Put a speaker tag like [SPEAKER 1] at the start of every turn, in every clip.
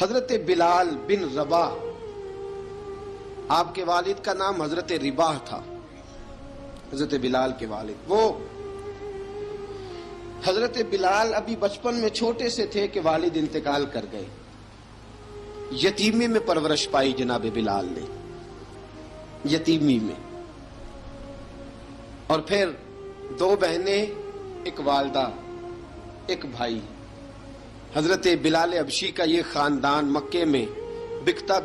[SPEAKER 1] حضرت بلال بن رباح، آپ کے والد کا نام حضرت رباح تھا، حضرت بلال کے والد۔ وہ حضرت بلال ابھی بچپن میں چھوٹے سے تھے کہ والد انتقال کر گئے، یتیمی میں پرورش پائی جناب بلال نے، یتیمی میں، اور پھر دو بہنیں، ایک والدہ، ایک بھائی۔ حضرت بلال حبشی کا یہ خاندان مکے میں بکتا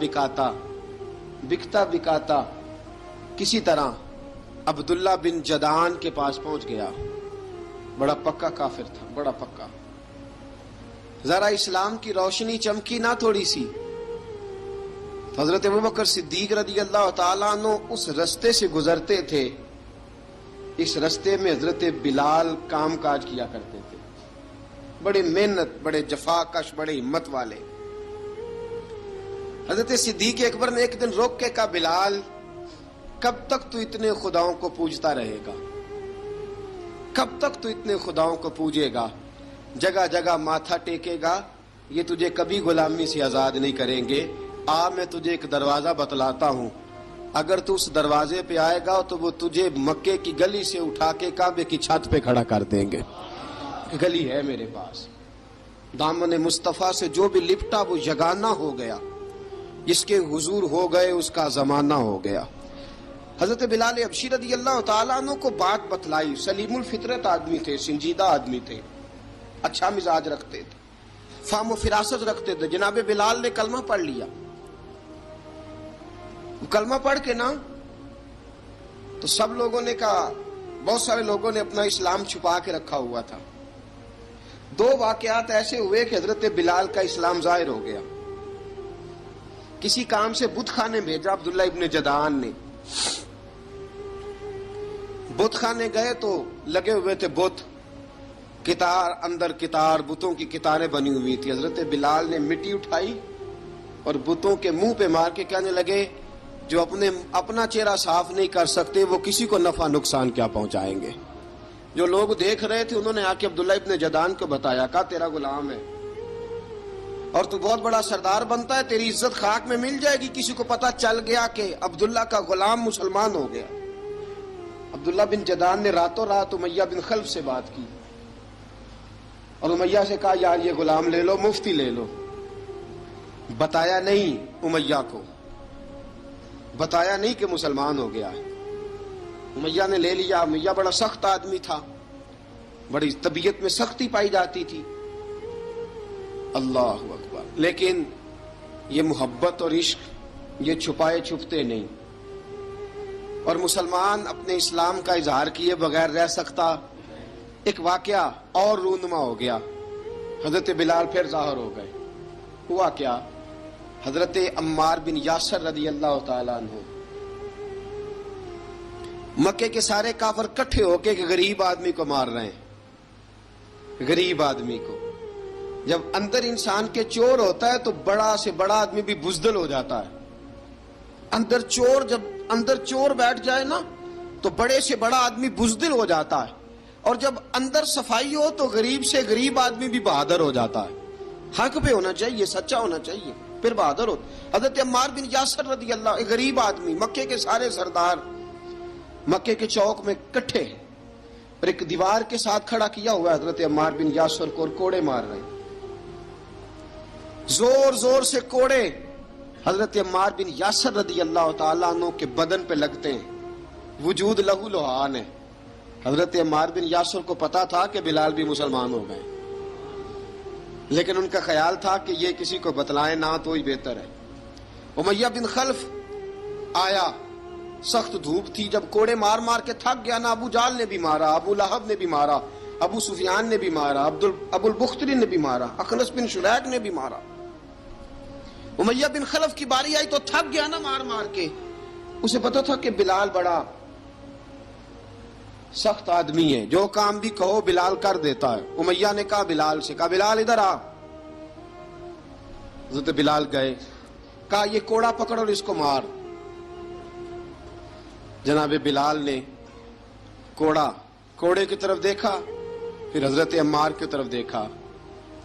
[SPEAKER 1] بکاتا کسی طرح عبداللہ بن جدعان کے پاس پہنچ گیا۔ بڑا پکا کافر تھا، بڑا پکا۔ ذرا اسلام کی روشنی چمکی نہ تھوڑی سی، حضرت ابوبکر صدیق رضی اللہ تعالیٰ عنہ اس رستے سے گزرتے تھے، اس رستے میں حضرت بلال کام کاج کیا کرتے تھے، بڑے محنت، بڑے جفاکش، بڑے ہمت والے۔ حضرت صدیق اکبر نے ایک دن روک کے کہا، بلال کب تک تو اتنے خداؤں کو پوجتا رہے گا؟ کب تک تو اتنے خداؤں کو پوجے گا، جگہ جگہ ماتھا ٹیکے گا؟ یہ تجھے کبھی غلامی سے آزاد نہیں کریں گے۔ میں تجھے ایک دروازہ بتلاتا ہوں، اگر تو اس دروازے پہ آئے گا تو وہ تجھے مکے کی گلی سے اٹھا کے کعبے کی چھت پہ کھڑا کر دیں گے۔ گلی ہے میرے پاس، دامن مصطفیٰ سے جو بھی لپٹا وہ یگانہ ہو گیا، جس کے حضور ہو گئے اس کا زمانہ ہو گیا۔ حضرت بلال حبشی رضی اللہ تعالیٰ عنہ کو بات بتلائی، سلیم الفطرت آدمی تھے، سنجیدہ آدمی تھے، اچھا مزاج رکھتے تھے، فہم و فراست رکھتے تھے۔ جناب بلال نے کلمہ پڑھ لیا، کلمہ پڑھ کے نا تو سب لوگوں نے کہا، بہت سارے لوگوں نے اپنا اسلام چھپا کے رکھا ہوا تھا۔ دو واقعات ایسے ہوئے کہ حضرت بلال کا اسلام ظاہر ہو گیا۔ کسی کام سے بت خانے بھیجا عبداللہ ابن جدعان نے، بت خانے گئے تو لگے ہوئے تھے بت، کتار اندر کتار، بتوں کی کتاریں بنی ہوئی تھی۔ حضرت بلال نے مٹی اٹھائی اور بتوں کے منہ پہ مار کے کہنے لگے، جو اپنا چہرہ صاف نہیں کر سکتے وہ کسی کو نفع نقصان کیا پہنچائیں گے۔ جو لوگ دیکھ رہے تھے انہوں نے آ کے عبداللہ ابن جدعان کو بتایا، کہا تیرا غلام ہے اور تو بہت بڑا سردار بنتا ہے، تیری عزت خاک میں مل جائے گی۔ کسی کو پتا چل گیا کہ عبداللہ کا غلام مسلمان ہو گیا۔ عبداللہ بن جدعان نے راتوں رات امیہ بن خلف سے بات کی اور امیہ سے کہا، یار یہ غلام لے لو، مفتی لے لو۔ بتایا نہیں امیہ کو، بتایا نہیں کہ مسلمان ہو گیا ہے۔ امیہ نے لے لیا۔ امیہ بڑا سخت آدمی تھا، بڑی طبیعت میں سختی پائی جاتی تھی، اللہ اکبر۔ لیکن یہ محبت اور عشق یہ چھپائے چھپتے نہیں، اور مسلمان اپنے اسلام کا اظہار کیے بغیر رہ سکتا۔ ایک واقعہ اور رونما ہو گیا، حضرت بلال پھر ظاہر ہو گئے۔ ہوا کیا؟ حضرت عمار بن یاسر رضی اللہ تعالیٰ عنہ، مکے کے سارے کافر کٹھے ہو کے غریب آدمی کو مار رہے ہیں، غریب آدمی کو۔ جب اندر انسان کے چور ہوتا ہے تو بڑا سے بڑا آدمی بھی بزدل ہو جاتا ہے۔ جب اندر چور بیٹھ جائے نا تو بڑے سے بڑا آدمی بزدل ہو جاتا ہے، اور جب اندر صفائی ہو تو غریب سے غریب آدمی بھی بہادر ہو جاتا ہے۔ حق پہ ہونا چاہیے، سچا ہونا چاہیے، پھر بہادر ہو۔ حضرت عمار بن یاسر رضی اللہ، ایک غریب آدمی، مکے کے سارے سردار مکے کے چوک میں کٹھے ہیں اور ایک دیوار کے ساتھ کھڑا کیا ہوا ہے حضرت عمار بن یاسر کو، اور کوڑے مار رہے ہیں، زور زور سے کوڑے حضرت عمار بن یاسر رضی اللہ تعالیٰ عنہ کے بدن پہ لگتے ہیں، وجود لہو لہان ہے۔ حضرت عمار بن یاسر کو پتا تھا کہ بلال بھی مسلمان ہو گئے، لیکن ان کا خیال تھا کہ یہ کسی کو بتلائیں نہ تو ہی بہتر ہے۔ امیہ بن خلف آیا، سخت دھوپ تھی، جب کوڑے مار مار کے تھک گیا نا، ابو جال نے بھی مارا، ابو لہب نے بھی مارا، ابو سفیان نے بھی مارا، ابو البختری نے بھی مارا، اخنس بن شریک نے بھی مارا۔ امیہ بن خلف کی باری آئی تو تھک گیا نا مار مار کے، اسے پتا تھا کہ بلال بڑا سخت آدمی ہے، جو کام بھی کہو بلال کر دیتا ہے۔ امیہ نے کہا بلال سے، کہا بلال ادھر آ۔ حضرت بلال گئے، کہا یہ کوڑا پکڑ اور اس کو مار۔ جناب بلال نے کوڑے کی طرف دیکھا، پھر حضرت عمار کی طرف دیکھا،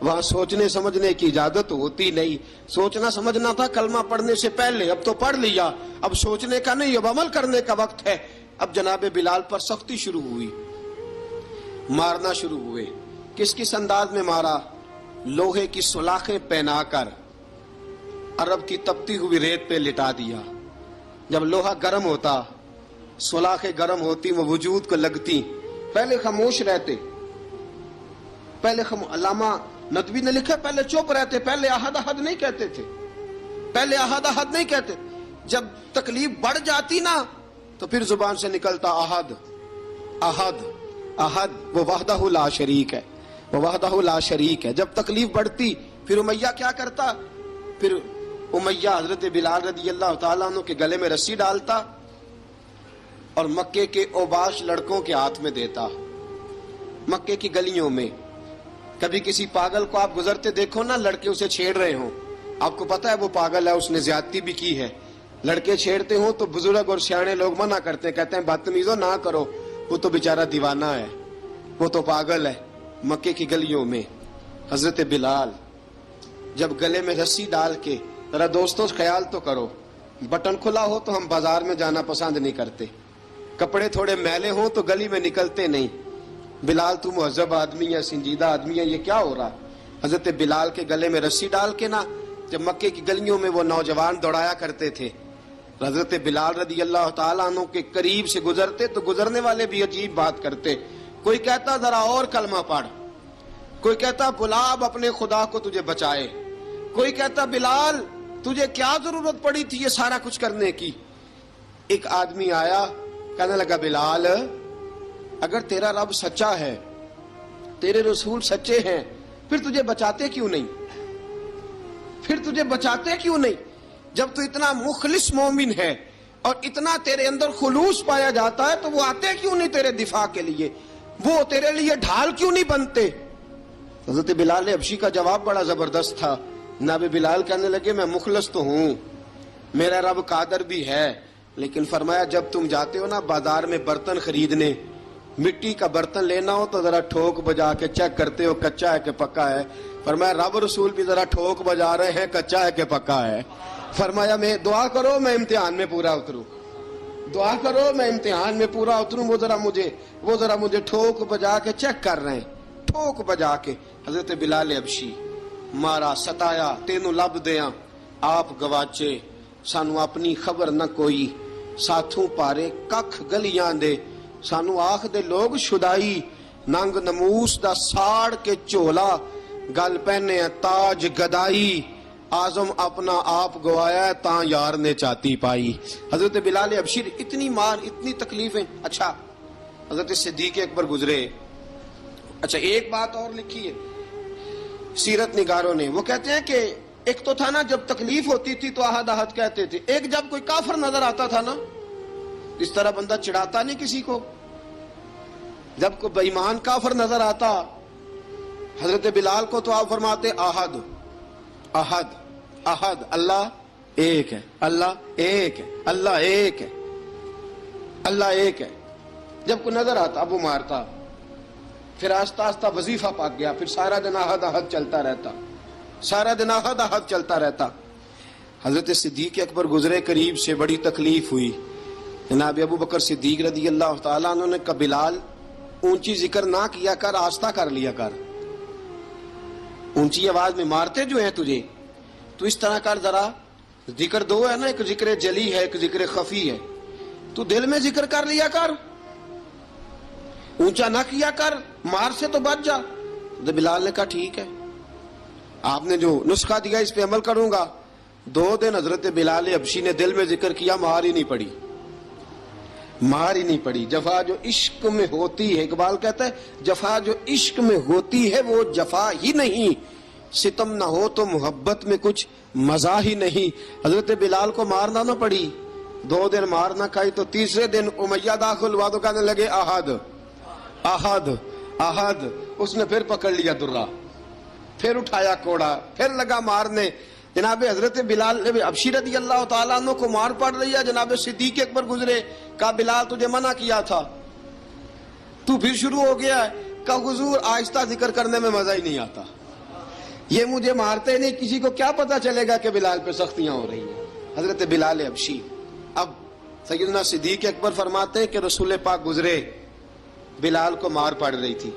[SPEAKER 1] وہاں سوچنے سمجھنے کی اجازت ہوتی نہیں. سوچنا سمجھنا تھا کلمہ پڑھنے سے پہلے، اب تو پڑھ لیا، اب سوچنے کا نہیں، اب عمل کرنے کا وقت ہے. اب جناب بلال پر سختی شروع ہوئی، مارنا شروع ہوئے. کس انداز میں مارا؟ لوہے کی سلاخیں پہنا کر عرب کی تپتی ہوئی ریت پہ لٹا دیا. جب لوہا گرم ہوتا، سلاخیں گرم ہوتی، وہ وجود کو لگتی. پہلے خاموش رہتے، پہلے علامہ ندوی نے لکھا پہلے چپ رہتے، پہلے احد احد نہیں کہتے تھے، پہلے احد احد نہیں کہتے. جب تکلیف بڑھ جاتی نا تو پھر زبان سے نکلتا احد احد احد. وہ وحدہ لا شریک ہے، وہ وحدہ لا شریک ہے. جب تکلیف بڑھتی پھر امیہ کیا کرتا؟ پھر امیہ حضرت بلال رضی اللہ تعالیٰ عنہ کے گلے میں رسی ڈالتا اور مکے کے اوباش لڑکوں کے ہاتھ میں دیتا. مکے کی گلیوں میں کبھی کسی پاگل کو آپ گزرتے دیکھو نا، لڑکے اسے چھیڑ رہے ہوں، آپ کو پتا ہے وہ پاگل ہے، اس نے زیادتی بھی کی ہے. لڑکے چھیڑتے ہوں تو بزرگ اور سیانے لوگ منع کرتے ہیں، کہتے ہیں بدتمیزوں نہ کرو، وہ تو بیچارہ دیوانہ ہے، وہ تو پاگل ہے. مکے کی گلیوں میں حضرت بلال جب گلے میں رسی ڈال کے، ذرا دوستوں خیال تو کرو، بٹن کھلا ہو تو ہم بازار میں جانا پسند نہیں کرتے، کپڑے تھوڑے میلے ہوں تو گلی میں نکلتے نہیں. بلال تو مہذب آدمی ہے، سنجیدہ آدمی ہے، یہ کیا ہو رہا؟ حضرت بلال کے گلے میں رسی ڈال کے نا، جب مکے کی گلیوں میں وہ نوجوان دوڑایا کرتے تھے، حضرت بلال رضی اللہ تعالیٰ عنہ کے قریب سے گزرتے تو گزرنے والے بھی عجیب بات کرتے. کوئی کہتا ذرا اور کلمہ پڑھ، کوئی کہتا بلا اب اپنے خدا کو تجھے بچائے، کوئی کہتا بلال تجھے کیا ضرورت پڑی تھی یہ سارا کچھ کرنے کی. ایک آدمی آیا، کہنے لگا بلال اگر تیرا رب سچا ہے، تیرے رسول سچے ہیں، پھر تجھے بچاتے کیوں نہیں؟ پھر تجھے بچاتے کیوں نہیں؟ جب تو اتنا مخلص مومن ہے اور اتنا تیرے اندر خلوص پایا جاتا ہے تو وہ آتے کیوں نہیں تیرے دفاع کے لیے؟ وہ تیرے لیے ڈھال کیوں نہیں بنتے؟ حضرت بلال حبشی کا جواب بڑا زبردست تھا. جناب بلال کہنے لگے میں مخلص تو ہوں، میرا رب قادر بھی ہے، لیکن فرمایا جب تم جاتے ہو نا بازار میں برتن خریدنے، مٹی کا برتن لینا ہو تو ذرا ٹھوک بجا کے چیک کرتے ہو کچا ہے کہ پکا ہے. فرمایا رب رسول بھی ذرا ٹھوک بجا رہے ہیں کچا ہے کہ پکا ہے. فرمایا میں دعا کرو میں امتحان میں پورا اتروں، دعا کرو میں امتحان میں پورا اتروں. وہ ذرا مجھے ٹھوک بجا کے چیک کر رہے ہیں، ٹھوک بجا کے. حضرت بلال حبشی مارا ستایا، تینوں لب دیاں آپ گواچے، سانو اپنی خبر نہ کوئی، ساتھوں پارے ککھ گلیاں دے، سانو آخ دے لوگ شدائی، ننگ نموس دا ساڑ کے چولا، گل پہنے تاج گدائی، آزم اپنا آپ گوایا ہے تاں یار نے چاتی پائی. حضرت بلال حبشی اتنی مار، اتنی تکلیفیں. اچھا حضرت صدیق اکبر گزرے. اچھا ایک بات اور لکھی ہے سیرت نگاروں نے، وہ کہتے ہیں کہ ایک تو تھا نا جب تکلیف ہوتی تھی تو احد احد کہتے تھے، ایک جب کوئی کافر نظر آتا تھا نا، اس طرح بندہ چڑھاتا نہیں کسی کو، جب کوئی بے ایمان کافر نظر آتا حضرت بلال کو تو آپ فرماتے احد احد احد، اللہ ایک ہے، اللہ ایک ہے، اللہ ایک ہے، اللہ ایک ہے. جب کوئی نظر آتا اب وہ مارتا. پھر آہستہ آہستہ وظیفہ پاک گیا، پھر سارا دن احد احد چلتا رہتا، سارا دن احد احد چلتا رہتا. حضرت صدیق اکبر گزرے قریب سے، بڑی تکلیف ہوئی. جناب ابو بکر صدیق رضی اللہ تعالیٰ عنہ نے کہا بلال اونچی ذکر نہ کیا کر، آہستہ کر لیا کر، اونچی آواز میں مارتے جو ہیں تجھے تو اس طرح کر، ذرا ذکر دو ہے نا، ایک ذکر جلی ہے ایک ذکر خفی ہے، تو دل میں ذکر کر لیا کر، اونچا نہ کیا کر، مار سے تو بچ جا. بلال نے کہا ٹھیک ہے، آپ نے جو نسخہ دیا اس پہ عمل کروں گا. 2 دن حضرت بلال حبشی نے دل میں ذکر کیا، مار ہی نہیں پڑی، مار ہی نہیں پڑی. جفا جو عشق میں ہوتی ہے، اقبال کہتا ہے جفا جو عشق میں ہوتی ہے وہ جفا ہی نہیں، ستم نہ ہو تو محبت میں کچھ مزہ ہی نہیں. حضرت بلال کو مارنا نہ پڑی، 2 دن مار نہ کھائی تو تیسرے دن امیہ داخل ہوا تو کہنے لگے احد احد احد. اس نے پھر پکڑ لیا درہ، پھر اٹھایا کوڑا، پھر لگا مارنے. جناب حضرت بلال حبشی رضی اللہ تعالیٰ عنہ کو مار پڑ رہی ہے. جناب صدیق اکبر گزرے، کہا بلال تجھے منع کیا تھا، تو پھر شروع ہو گیا ہے. کہا حضور آہستہ ذکر کرنے میں مزہ ہی نہیں آتا، یہ مجھے مارتے نہیں، کسی کو کیا پتا چلے گا کہ بلال پہ سختیاں ہو رہی ہیں. حضرت بلال حبشی. اب سیدنا صدیق اکبر فرماتے ہیں کہ رسول پاک گزرے، بلال کو مار پڑ رہی تھی،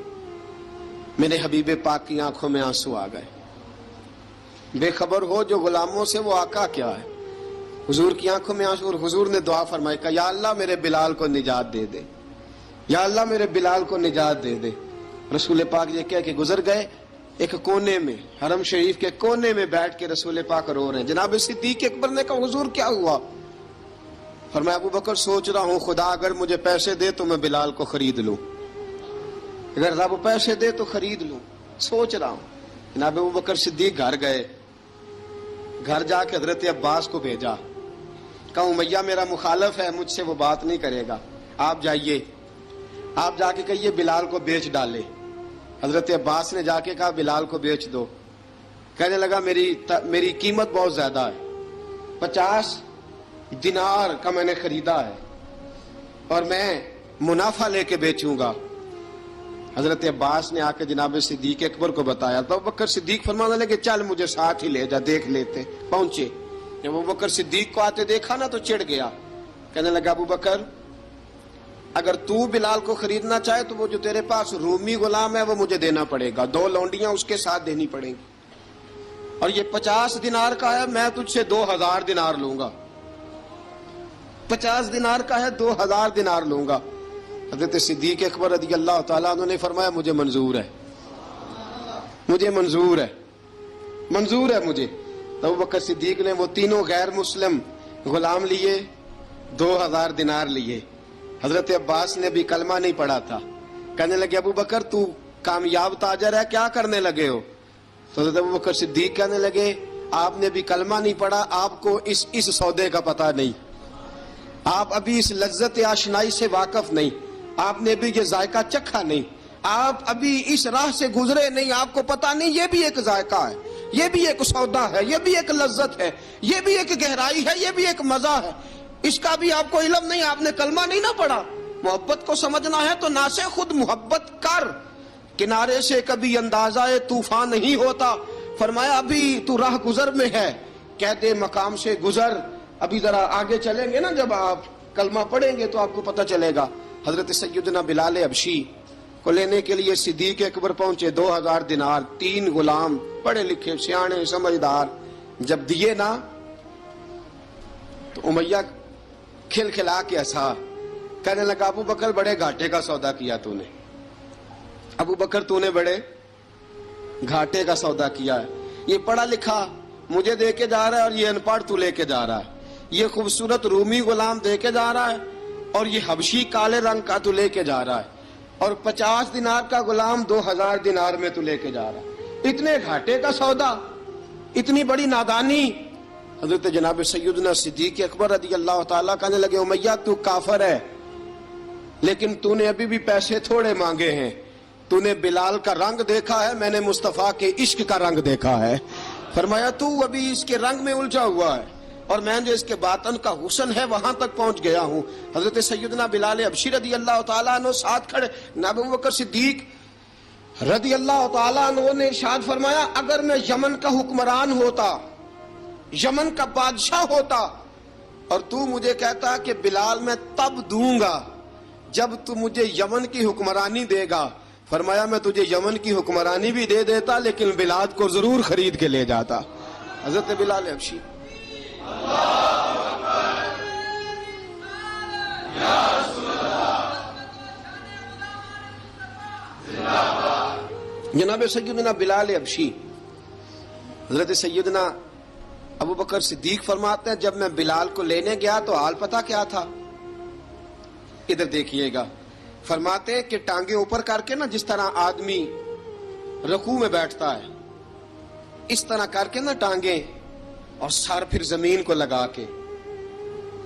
[SPEAKER 1] میرے حبیب پاک کی آنکھوں میں آنسو آ گئے. بے خبر ہو جو غلاموں سے وہ آقا کیا ہے. حضور کی آنکھوں میں آنسو، اور حضور نے دعا فرمائی کہ یا اللہ میرے بلال کو نجات دے دے، یا اللہ میرے بلال کو نجات دے دے. رسول پاک یہ کہہ کے گزر گئے. ایک کونے میں، حرم شریف کے کونے میں بیٹھ کے رسول پاک رو رہے ہیں. جناب صدیق اکبر نے کہا حضور کیا ہوا؟ فرمایا ابو بکر سوچ رہا ہوں خدا اگر مجھے پیسے دے تو میں بلال کو خرید لوں، اگر رب پیسے دے تو خرید لوں، سوچ رہا ہوں. جناب ابو بکر صدیق گھر گئے، گھر جا کے حضرت عباس کو بھیجا، کہا امیہ میرا مخالف ہے، مجھ سے وہ بات نہیں کرے گا، آپ جائیے، آپ جا کے کہیے بلال کو بیچ ڈالے. حضرت عباس نے جا کے کہا بلال کو بیچ دو. کہنے لگا میری قیمت بہت زیادہ ہے، 50 دینار کا میں نے خریدا ہے اور میں منافع لے کے بیچوں گا. حضرت عباس نے آ کے جناب صدیق اکبر کو بتایا تو ابو بکر صدیق فرمانے لگے چل مجھے ساتھ ہی لے جا، دیکھ لیتے. پہنچے، جب ابو بکر صدیق کو آتے دیکھا نا تو چڑ گیا. کہنے لگا ابو بکر اگر تو بلال کو خریدنا چاہے تو وہ جو تیرے پاس رومی غلام ہے وہ مجھے دینا پڑے گا، 2 لونڈیاں اس کے ساتھ دینی پڑیں گی، اور یہ 50 دینار کا ہے، میں تجھ سے 2000 دینار لوں گا. 50 دینار کا ہے، 2000 دینار لوں گا. حضرت صدیق اکبر رضی اللہ تعالیٰ عنہ نے فرمایا مجھے منظور ہے، مجھے منظور ہے، منظور ہے مجھے. تو ابو بکر صدیق نے وہ تینوں غیر مسلم غلام لیے، 2000 دینار لیے. حضرت عباس نے بھی کلمہ نہیں پڑھا تھا. کہنے لگے ابو بکر تو کامیاب تاجر ہے، کیا کرنے لگے ہو؟ تو حضرت ابو بکر صدیق کہنے لگے آپ نے بھی کلمہ نہیں پڑھا، آپ کو اس سودے کا پتہ نہیں، آپ ابھی اس لذت آشنائی سے واقف نہیں، آپ نے بھی یہ ذائقہ چکھا نہیں، آپ ابھی اس راہ سے گزرے نہیں، آپ کو پتہ نہیں یہ بھی ایک ذائقہ ہے، یہ بھی ایک سودا ہے، یہ بھی ایک لذت ہے، یہ بھی ایک گہرائی ہے، یہ بھی ایک مزہ ہے، اس کا بھی آپ کو علم نہیں، آپ نے کلمہ نہیں نہ پڑھا. محبت کو سمجھنا ہے تو نہ سے خود محبت کر، کنارے سے کبھی اندازہ طوفان نہیں ہوتا. فرمایا ابھی تو راہ گزر میں ہے، کہتے مقام سے گزر، ابھی ذرا آگے چلیں گے نا، جب آپ کلمہ پڑھیں گے تو آپ کو پتہ چلے گا. حضرت سیدنا بلال حبشی کو لینے کے لیے صدیق اکبر پہنچے، 2000 دینار، 3 غلام پڑھے لکھے سیانے سمجھدار. جب دیے نا تو امیہ کھل کھلا کے ہنسا. کہنے لگا ابو بکر بڑے گھاٹے کا سودا کیا تو نے، ابو بکر تو نے بڑے گھاٹے کا سودا کیا ہے. یہ پڑھا لکھا مجھے دے کے جا رہا ہے اور یہ ان پڑھ تو لے کے جا رہا ہے، یہ خوبصورت رومی غلام دے کے جا رہا ہے اور یہ حبشی کالے رنگ کا تو لے کے جا رہا ہے، اور 50 دینار کا غلام 2000 دینار میں تو لے کے جا رہا ہے. اتنے گھاٹے کا سودا، اتنی بڑی نادانی. حضرت جناب سیدنا صدیق اکبر رضی اللہ تعالیٰ کہنے لگے امیہ تو کافر ہے، لیکن تو نے ابھی بھی پیسے تھوڑے مانگے ہیں، تو نے بلال کا رنگ دیکھا ہے، میں نے مصطفیٰ کے عشق کا رنگ دیکھا ہے. فرمایا تو ابھی اس کے رنگ میں الجھا ہوا ہے اور میں جو اس کے باطن کا حسن ہے وہاں تک پہنچ گیا ہوں. حضرت سیدنا بلال حبشی رضی اللہ تعالیٰ عنہ ساتھ کھڑے. ابو بکر صدیق رضی اللہ تعالیٰ عنہ نے ارشاد فرمایا اگر میں یمن کا حکمران ہوتا، یمن کا بادشاہ ہوتا، اور تو مجھے کہتا کہ بلال میں تب دوں گا جب تو مجھے یمن کی حکمرانی دے گا. فرمایا میں تجھے یمن کی حکمرانی بھی دے دیتا لیکن بلال کو ضرور خرید کے لے جاتا. حضرت بلال حبشی. جناب سیدنا بلال حبشی، حضرت سیدنا ابو بکر صدیق فرماتے ہیں جب میں بلال کو لینے گیا تو حال پتہ کیا تھا؟ ادھر دیکھیے گا. فرماتے ہیں کہ ٹانگیں اوپر کر کے نا، جس طرح آدمی رکوع میں بیٹھتا ہے اس طرح کر کے نا ٹانگیں، اور سر پھر زمین کو لگا کے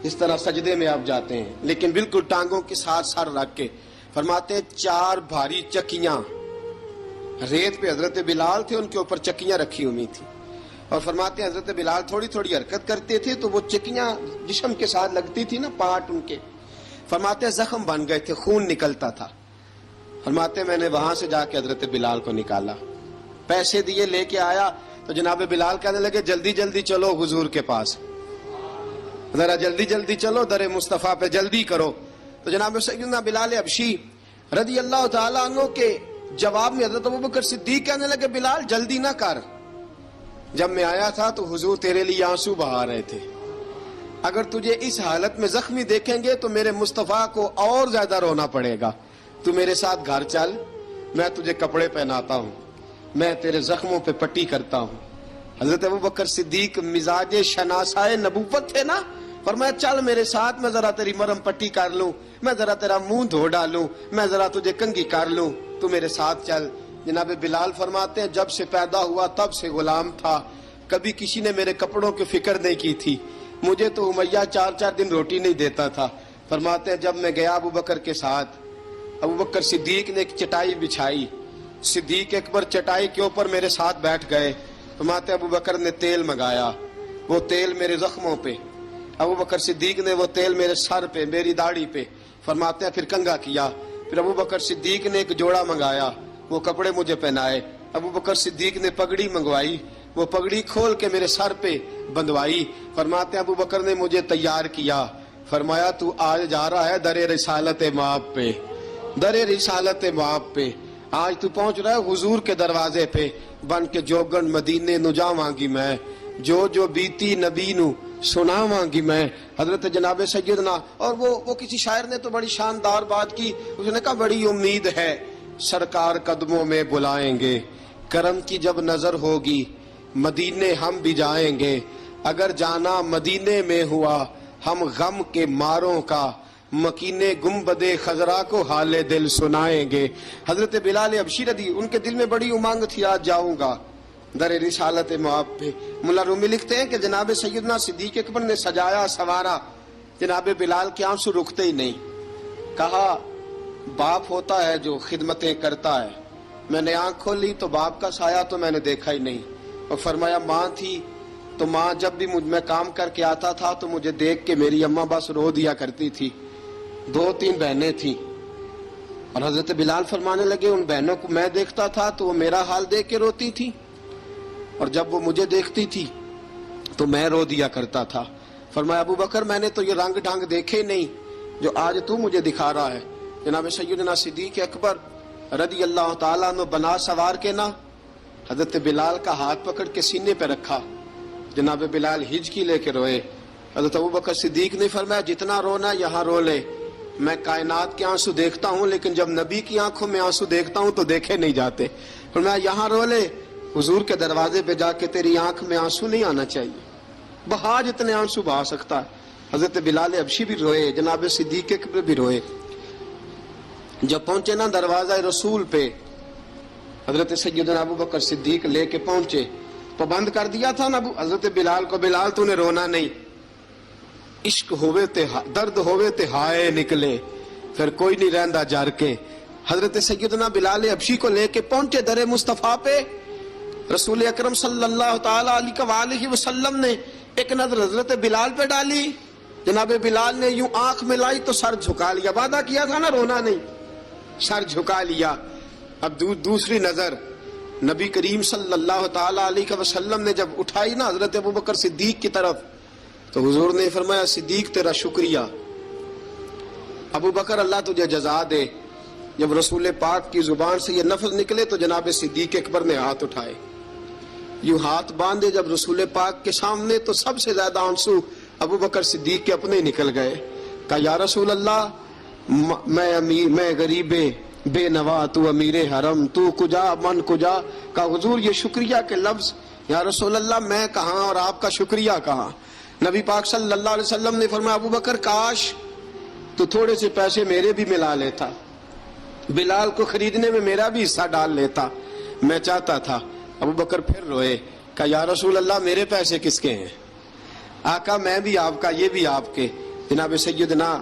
[SPEAKER 1] اس طرح سجدے میں آپ جاتے ہیں، لیکن بالکل ٹانگوں کے ساتھ سر رکھ کے. فرماتے ہیں 4 بھاری چکیاں ریت پہ حضرت بلال تھے، ان کے اوپر چکیاں رکھی ہوئی تھی، اور فرماتے ہیں حضرت بلال تھوڑی تھوڑی حرکت کرتے تھے تو وہ چکیاں جسم کے ساتھ لگتی تھی نا، پارٹ ان کے. فرماتے ہیں زخم بن گئے تھے، خون نکلتا تھا. فرماتے ہیں میں نے وہاں سے جا کے حضرت بلال کو نکالا. پیسے دیے لے کے آیا تو جناب بلال کہنے لگے جلدی جلدی چلو حضور کے پاس، ذرا جلدی جلدی چلو در مصطفیٰ پہ جلدی کرو. تو جناب سیدنا بلال حبشی رضی اللہ تعالیٰ عنہ کے جواب میں حضرت ابوبکر صدیق کہنے لگے بلال جلدی نہ کر، جب میں آیا تھا تو حضور تیرے لیے آنسو بہا رہے تھے، اگر تجھے اس حالت میں زخمی دیکھیں گے تو میرے مصطفیٰ کو اور زیادہ رونا پڑے گا، تو میرے ساتھ گھر چل، میں تجھے کپڑے پہناتا ہوں، میں تیرے زخموں پہ پٹی کرتا ہوں. حضرت ابوبکر صدیق مزاج شناسائے نبوت تھے نا، فرمایا چل میرے ساتھ، میں ذرا تیری مرم پٹی کر لوں، میں ذرا تیرا منہ دھو ڈالوں، میں ذرا تجھے کنگھی کر لوں، تو میرے ساتھ چل. جناب بلال فرماتے ہیں جب سے پیدا ہوا تب سے غلام تھا، کبھی کسی نے میرے کپڑوں کی فکر نہیں کی تھی، مجھے تو امیہ 4 دن روٹی نہیں دیتا تھا. فرماتے ہیں جب میں گیا ابوبکر کے ساتھ، ابوبکر صدیق نے ایک چٹائی بچھائی، صدیق اکبر چٹائی کے اوپر میرے ساتھ بیٹھ گئے. فرماتے ہیں ابوبکر نے تیل منگایا، وہ تیل میرے زخموں پہ، ابوبکر صدیق نے وہ تیل میرے سر پہ، میری داڑھی پہ. فرماتے ہیں پھر کنگھا کیا، پھر ابوبکر صدیق نے ایک جوڑا منگایا، وہ کپڑے مجھے پہنائے. ابوبکر صدیق نے پگڑی منگوائی، وہ پگڑی کھول کے میرے سر پہ بندھوائی. فرماتے ہیں ابوبکر نے مجھے تیار کیا، فرمایا تو آج جا رہا ہے در رسالت مآب پہ، در رسالت مآب پہ، آج تو پہنچ رہا ہے حضور کے دروازے پہ، بن کے جوگن مدینے نو جاواں گی میں، جو بیتی نبی نو سناواں گی میں. حضرت جناب سیدنا، اور وہ کسی شاعر نے تو بڑی شاندار بات کی، اس نے کہا بڑی امید ہے سرکار قدموں میں بلائیں گے، کرم کی جب نظر ہوگی مدینے ہم بھی جائیں گے، اگر جانا مدینے میں ہوا ہم غم کے ماروں کا مکینے گنبد خضرا کو حال دل سنائیں گے. حضرت بلال حبشی رضی ان کے دل میں بڑی امنگ تھی آج جاؤں گا در رسالت مآب پہ. ملا رومی لکھتے ہیں کہ جناب سیدنا صدیق اکبر نے سجایا سوارا، جناب بلال کے آنسو رکتے ہی نہیں. کہا باپ ہوتا ہے جو خدمتیں کرتا ہے، میں نے آنکھ کھولی تو باپ کا سایہ تو میں نے دیکھا ہی نہیں. اور فرمایا ماں تھی تو ماں جب بھی میں کام کر کے آتا تھا تو مجھے دیکھ کے میری اماں بس رو دیا کرتی تھی. 2-3 بہنیں تھیں، اور حضرت بلال فرمانے لگے ان بہنوں کو میں دیکھتا تھا تو وہ میرا حال دیکھ کے روتی تھی، اور جب وہ مجھے دیکھتی تھی تو میں رو دیا کرتا تھا. فرمایا ابوبکر میں نے تو یہ رنگ ڈھنگ دیکھے نہیں جو آج تو مجھے دکھا رہا ہے. جناب سیدنا صدیق اکبر رضی اللہ تعالیٰ عنہ بنا سوار کے نا حضرت بلال کا ہاتھ پکڑ کے سینے پہ رکھا، جناب بلال ہجکی لے کے روئے. حضرت ابوبکر صدیق نے فرمایا جتنا رونا یہاں رو لے، میں کائنات کے آنسو دیکھتا ہوں لیکن جب نبی کی آنکھوں میں آنسو دیکھتا ہوں تو دیکھے نہیں جاتے. فرمایا یہاں رو لے، حضور کے دروازے پہ جا کے تیری آنکھ میں آنسو نہیں آنا چاہیے، بہا جتنے آنسو بہا سکتا ہے. حضرت بلال حبشی بھی روئے، جناب صدیق اکبر بھی روئے. جب پہنچے نا دروازہ رسول پہ، حضرت سیدنا ابوبکر صدیق لے کے پہنچے، پابند کر دیا تھا نا حضرت بلال کو، بلال تو نے رونا نہیں، عشق ہوئے تے درد ہوئے تے ہائے نکلے، پھر کوئی نہیں رہندا جار کے. حضرت سیدنا بلال حبشی کو لے کے پہنچے در مصطفیٰ پہ. رسول اکرم صلی اللہ تعالی علیہ وسلم نے ایک نظر حضرت بلال پہ ڈالی، جناب بلال نے یوں آنکھ ملائی تو سر جھکا لیا، وعدہ کیا تھا نا رونا نہیں، سر جھکا لیا. اب دوسری نظر نبی کریم صلی اللہ تعالی علیہ وسلم نے جب اٹھائی نا حضرت ابوبکر صدیق کی طرف تو حضور نے فرمایا صدیق تیرا شکریہ، ابوبکر اللہ تجھے جزا دے. جب رسول پاک کی زبان سے یہ لفظ نکلے تو جناب صدیق اکبر نے ہاتھ اٹھائے، یوں ہاتھ باندھے جب رسول پاک کے سامنے تو سب سے زیادہ آنسو ابوبکر صدیق کے اپنے نکل گئے. کہا یا رسول اللہ میں غریب بے نوا، تو امیر حرم، تو کجا من کجا. کہا حضور یہ شکریہ کے لفظ، یا رسول اللہ میں کہاں اور آپ کا شکریہ کہاں. نبی پاک صلی اللہ علیہ وسلم نے فرمایا ابوبکر کاش تو تھوڑے سے پیسے میرے بھی ملا لیتا، بلال کو خریدنے میں میرا بھی حصہ ڈال لیتا، میں چاہتا تھا. ابوبکر پھر روئے. کہا یا رسول اللہ میرے پیسے کس کے ہیں؟ آقا میں بھی آپ کا، یہ بھی آپ کے. جناب سیدنا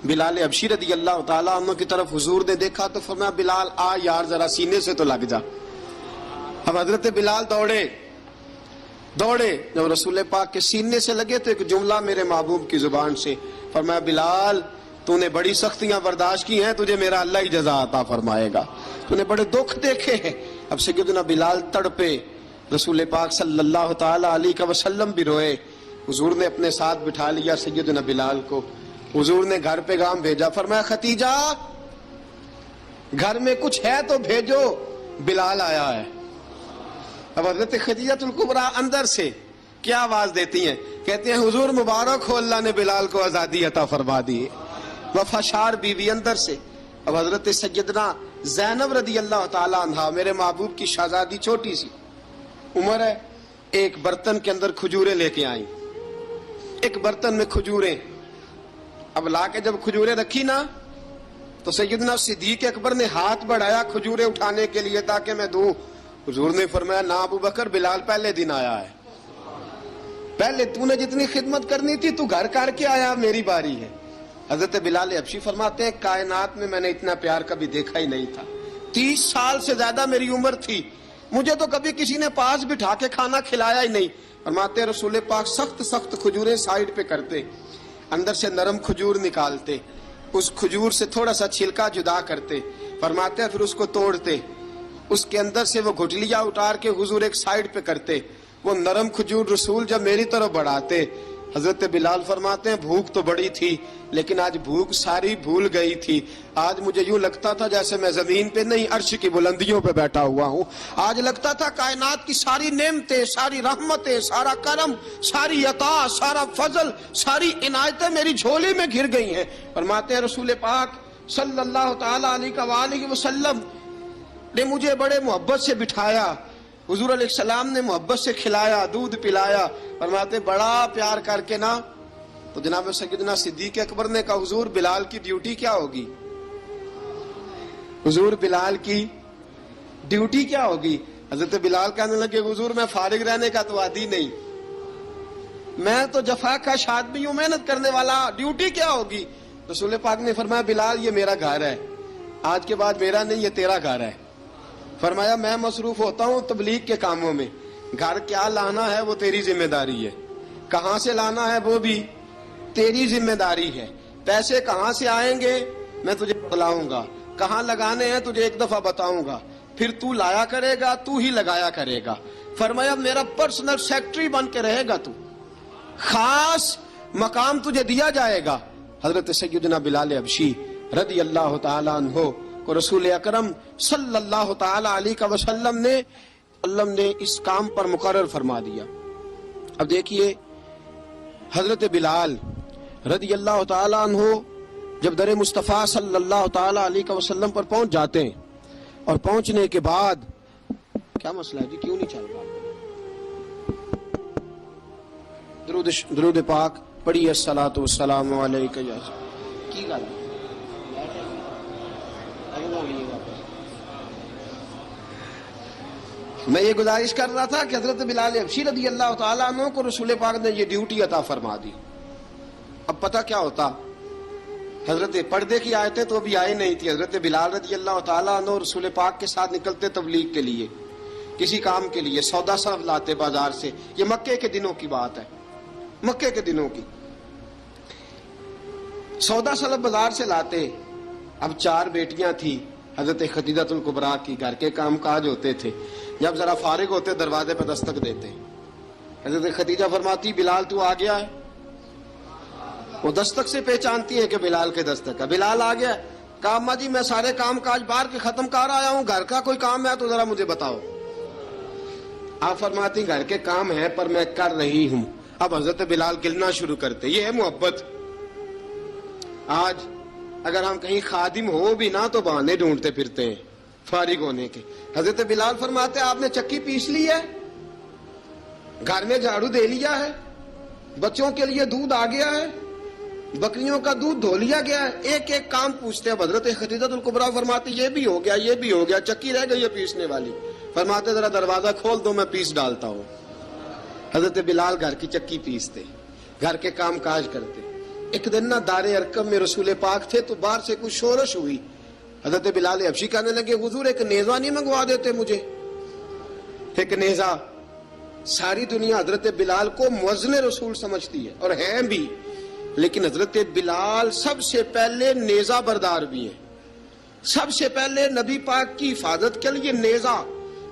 [SPEAKER 1] بلال حبشی رضی اللہ تعالیٰ عنہ کی طرف حضور نے دیکھا تو فرمایا بلال آ یار ذرا سینے سے تو لگ جا. اب حضرت بلال دوڑے، جب رسول پاک کے سینے سے لگے تو ایک جملہ میرے محبوب کی زبان سے، فرمایا بلال تو نے بڑی سختیاں برداشت کی ہیں، تجھے میرا اللہ ہی جزا عطا فرمائے گا، تو نے بڑے دکھ دیکھے ہیں، اب سیدنا بلال تڑپے، رسول پاک صلی اللہ تعالی علیہ وسلم بھی روئے. حضور نے اپنے ساتھ بٹھا لیا سیدنا بلال کو. حضور نے گھر پیغام بھیجا، فرمایا ختیجہ گھر میں کچھ ہے تو بھیجو، بلال آیا ہے. اب حضرت خدیجہ الکبریٰ اندر سے کیا آواز دیتی ہیں؟ کہتے ہیں حضور مبارک ہو، اللہ نے بلال کو آزادی عطا فرما دی. وفاشار بیوی اندر سے. اب حضرت سیدنا زینب رضی اللہ تعالی عنہا، میرے محبوب کی شہزادی، چھوٹی سی عمر ہے، ایک برتن کے اندر کھجوریں لے کے آئیں. ایک برتن میں کھجوریں، اب لا کے جب کھجوریں رکھی نا تو سیدنا صدیق اکبر نے ہاتھ بڑھایا کھجوریں اٹھانے کے لیے تاکہ میں دوں. حضور نے فرمایا نہ ابو بکر، بلال پہلے دن آیا ہے، پہلے تو نے جتنی خدمت کرنی تھی تو گھر کر کے آیا، میری باری ہے. حضرت بلال حبشی فرماتے ہیں کائنات میں نے اتنا پیار کبھی دیکھا ہی نہیں تھا. 30 سال سے زیادہ میری عمر تھی، مجھے تو کبھی کسی نے پاس بٹھا کے کھانا کھلایا ہی نہیں. فرماتے رسول پاک سخت سخت کھجوریں سائیڈ پہ کرتے، اندر سے نرم کھجور نکالتے، اس کھجور سے تھوڑا سا چھلکا جدا کرتے. فرماتے ہیں پھر اس کو توڑتے، اس کے اندر سے وہ گھٹلیاں اتار کے حضور ایک سائیڈ پہ کرتے. وہ نرم کھجور رسول جب میری طرف بڑھاتے، حضرت بلال فرماتے ہیں بھوک تو بڑی تھی لیکن آج بھوک ساری بھول گئی تھی. آج مجھے یوں لگتا تھا جیسے میں زمین پہ نہیں عرش کی بلندیوں پہ بیٹھا ہوا ہوں. آج لگتا تھا کائنات کی ساری نعمتیں، ساری رحمتیں، سارا کرم، ساری عطا، سارا فضل، ساری عنایتیں میری جھولی میں گر گئی ہیں. فرماتے ہیں رسول پاک صلی اللہ تعالی علیہ وآلہ وسلم نے مجھے بڑے محبت سے بٹھایا، حضور علیہ السلام نے محبت سے کھلایا، دودھ پلایا. فرماتے بڑا پیار کر کے نا تو جناب سیدنا صدیق اکبر نے کہا حضور بلال کی ڈیوٹی کیا ہوگی؟ حضور بلال کی ڈیوٹی کیا ہوگی؟ حضرت بلال کہنے لگے حضور میں فارغ رہنے کا تو عادی نہیں، میں تو جفا کش آدمی ہوں، محنت کرنے والا، ڈیوٹی کیا ہوگی؟ رسول پاک نے فرمایا بلال یہ میرا گھر ہے، آج کے بعد میرا نہیں یہ تیرا گھر ہے. فرمایا میں مصروف ہوتا ہوں تبلیغ کے کاموں میں، گھر کیا لانا ہے وہ تیری ذمہ داری ہے، کہاں سے لانا ہے وہ بھی تیری ذمہ داری ہے، پیسے کہاں سے آئیں گے میں تجھے بتلاؤں گا، کہاں لگانے ہیں تجھے ایک دفعہ بتاؤں گا، پھر تو لایا کرے گا، تو ہی لگایا کرے گا. فرمایا میرا پرسنل سیکٹری بن کے رہے گا، تو خاص مقام تجھے دیا جائے گا. حضرت سیدنا بلال حبشی رضی اللہ تعالی عنہ کو رسول اکرم صلی اللہ تعالی علیہ وسلم نے اس کام پر مقرر فرما دیا. اب دیکھیے حضرت بلال رضی اللہ تعالی عنہ جب در مصطفیٰ صلی اللہ تعالی علیہ وسلم پر پہنچ جاتے ہیں اور پہنچنے کے بعد کیا مسئلہ ہے جی، کیوں نہیں چل رہا؟ درود پاک پڑھیے الصلاۃ والسلام علیکہ یا کی گل میں یہ گزارش کر رہا تھا کہ حضرت بلال حبشی رضی اللہ تعالیٰ عنہ کو رسول پاک نے یہ ڈیوٹی عطا فرما دی. اب پتہ کیا ہوتا، حضرت پردے کی آیتیں تو ابھی آئی نہیں تھی. حضرت بلال رضی اللہ تعالیٰ عنہ رسول پاک کے ساتھ نکلتے تبلیغ کے لیے، کسی کام کے لیے، سودا صرف لاتے بازار سے. یہ مکے کے دنوں کی بات ہے، مکے کے دنوں کی. سودا صرف بازار سے لاتے. اب 4 بیٹیاں تھی حضرت خدیجہ الکبریٰ کی، گھر کے کام کاج ہوتے تھے. جب ذرا فارغ ہوتے دروازے پہ دستک دیتے. حضرت خدیجہ فرماتی بلال تو آ گیا ہے. وہ دستک سے پہچانتی ہے کہ بلال کے دستک ہے. بلال آ گیا. کہا اماں جی میں سارے کام کاج باہر کے ختم کر آیا ہوں، گھر کا کوئی کام ہے تو ذرا مجھے بتاؤ. آپ فرماتی گھر کے کام ہے پر میں کر رہی ہوں. اب حضرت بلال گلنا شروع کرتے. یہ ہے محبت. آج اگر ہم کہیں خادم ہو بھی نہ تو بہانے ڈھونڈتے پھرتے ہیں فارغ ہونے کے. حضرت بلال فرماتے آپ نے چکی پیس لی ہے، گھر میں جھاڑو دے لیا ہے، بچوں کے لیے دودھ آ گیا ہے، بکریوں کا دودھ دھو لیا گیا ہے. ایک ایک کام پوچھتے. اب حضرت خدیجہ الکبریٰ فرماتی یہ بھی ہو گیا، یہ بھی ہو گیا، چکی رہ گئی ہے پیسنے والی. فرماتے ذرا دروازہ کھول دو میں پیس ڈالتا ہوں. حضرت بلال گھر کی چکی پیستے، گھر کے کام کاج کرتے. ایک دن نہ دار ارقم میں رسول پاک تھے تو باہر سے کچھ شورش ہوئی. حضرت بلال حبشی کہنے لگے حضور ایک نیزہ نہیں منگوا دیتے مجھے؟ ایک نیزہ. ساری دنیا حضرت بلال کو مؤذن رسول سمجھتی ہے اور ہیں بھی، لیکن حضرت بلال سب سے پہلے نیزہ بردار بھی ہیں. سب سے پہلے نبی پاک کی حفاظت کے لیے نیزہ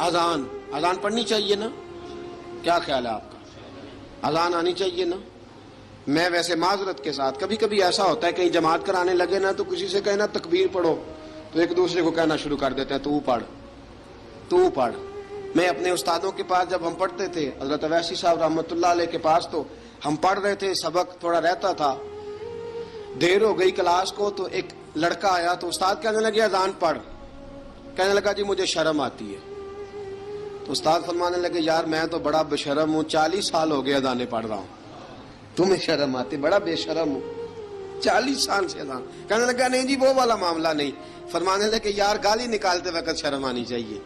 [SPEAKER 1] اذان پڑھنی چاہیے نا؟ کیا خیال ہے آپ کا؟ اذان آنی چاہیے نا؟ میں ویسے معذرت کے ساتھ کبھی کبھی ایسا ہوتا ہے کہیں جماعت کرانے لگے نا تو کسی سے کہنا تکبیر پڑھو تو ایک دوسرے کو کہنا شروع کر دیتے ہیں تو پڑھ. میں اپنے استادوں کے پاس جب ہم پڑھتے تھے حضرت اویسی صاحب رحمۃ اللہ علیہ کے پاس تو ہم پڑھ رہے تھے, سبق تھوڑا رہتا تھا, دیر ہو گئی کلاس کو تو ایک لڑکا آیا تو استاد کہنے لگے اذان پڑھ. کہنے لگا جی مجھے شرم آتی ہے. تو استاد فرمانے لگے یار میں تو بڑا بے شرم ہوں, 40 سال ہو گئے اذانیں پڑھ رہا ہوں, تمہیں شرم آتی؟ بڑا بے شرم ہوں, 40 سال سے اذان. کہنے لگا نہیں جی وہ والا معاملہ نہیں. فرمانے لگے یار گالی نکالتے وقت شرم آنی چاہیے,